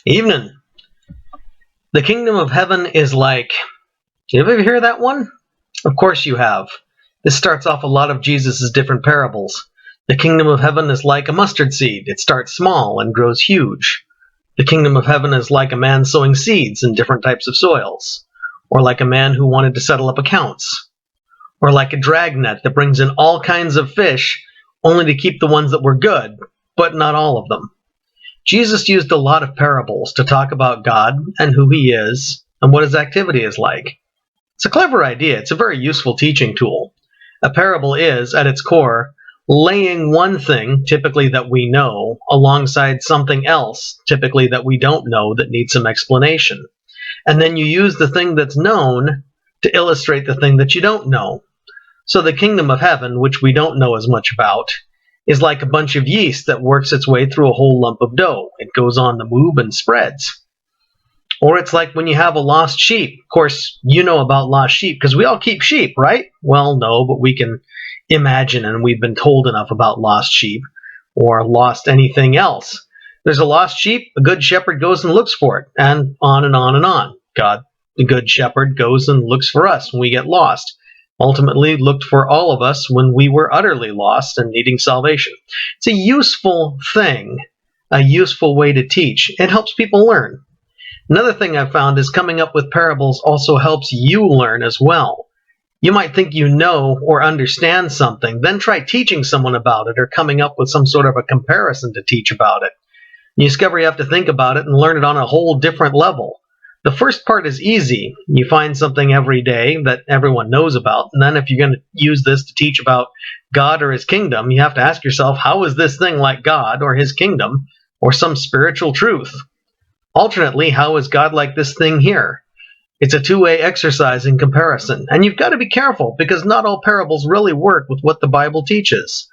Evening. The kingdom of heaven is like... Did you ever hear that one? Of course you have. This starts off a lot of Jesus' different parables. The kingdom of heaven is like a mustard seed. It starts small and grows huge. The kingdom of heaven is like a man sowing seeds in different types of soils. Or like a man who wanted to settle up accounts. Or like a dragnet that brings in all kinds of fish, only to keep the ones that were good, but not all of them. Jesus used a lot of parables to talk about God and who he is and what his activity is like. It's a clever idea. It's a very useful teaching tool. A parable is, at its core, laying one thing, typically that we know, alongside something else, typically that we don't know, that needs some explanation. And then you use the thing that's known to illustrate the thing that you don't know. So the kingdom of heaven, which we don't know as much about, is like a bunch of yeast that works its way through a whole lump of dough. It goes on the move and spreads. Or it's like when you have a lost sheep. Of course, you know about lost sheep because we all keep sheep, right? Well, no, but we can imagine, and we've been told enough about lost sheep or lost anything else. There's a lost sheep, a good shepherd goes and looks for it, and on and on and on. God, the good shepherd, goes and looks for us when we get lost. Ultimately looked for all of us when we were utterly lost and needing salvation. It's a useful thing, a useful way to teach. It helps people learn. Another thing I've found is coming up with parables also helps you learn as well. You might think you know or understand something, then try teaching someone about it or coming up with some sort of a comparison to teach about it. You discover you have to think about it and learn it on a whole different level. The first part is easy. You find something every day that everyone knows about, and then if you're going to use this to teach about God or his kingdom, you have to ask yourself, how is this thing like God or his kingdom or some spiritual truth? Alternately, how is God like this thing here? It's a two-way exercise in comparison, and you've got to be careful because not all parables really work with what the Bible teaches.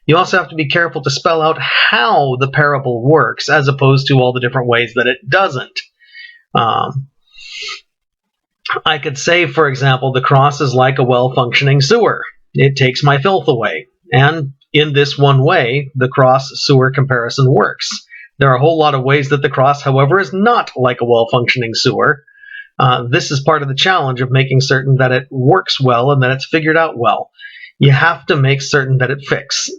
You also have to be careful to spell out how the parable works as opposed to all the different ways that it doesn't. I could say, for example, the cross is like a well-functioning sewer. It takes my filth away. And in this one way, the cross-sewer comparison works. There are a whole lot of ways that the cross, however, is not like a well-functioning sewer. This is part of the challenge of making certain that it works well and that it's figured out well. You have to make certain that it fits.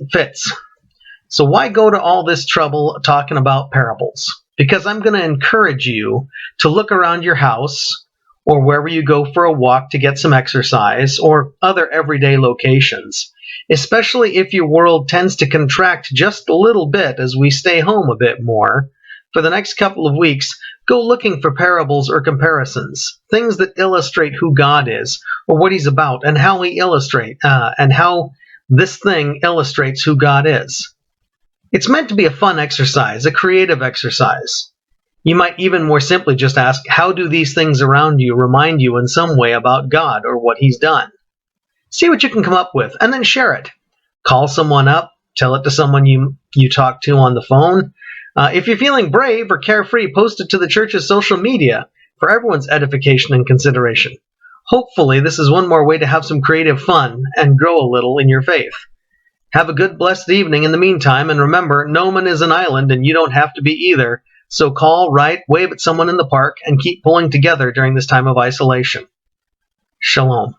So why go to all this trouble talking about parables? Because I'm going to encourage you to look around your house or wherever you go for a walk to get some exercise or other everyday locations, especially if your world tends to contract just a little bit as we stay home a bit more. For the next couple of weeks, go looking for parables or comparisons, things that illustrate who God is or what he's about and how and how this thing illustrates who God is. It's meant to be a fun exercise, a creative exercise. You might even more simply just ask, how do these things around you remind you in some way about God or what he's done? See what you can come up with, and then share it. Call someone up, tell it to someone you talk to on the phone. If you're feeling brave or carefree, post it to the church's social media for everyone's edification and consideration. Hopefully, this is one more way to have some creative fun and grow a little in your faith. Have a good, blessed evening in the meantime, and remember, no man is an island, and you don't have to be either. So call, write, wave at someone in the park, and keep pulling together during this time of isolation. Shalom.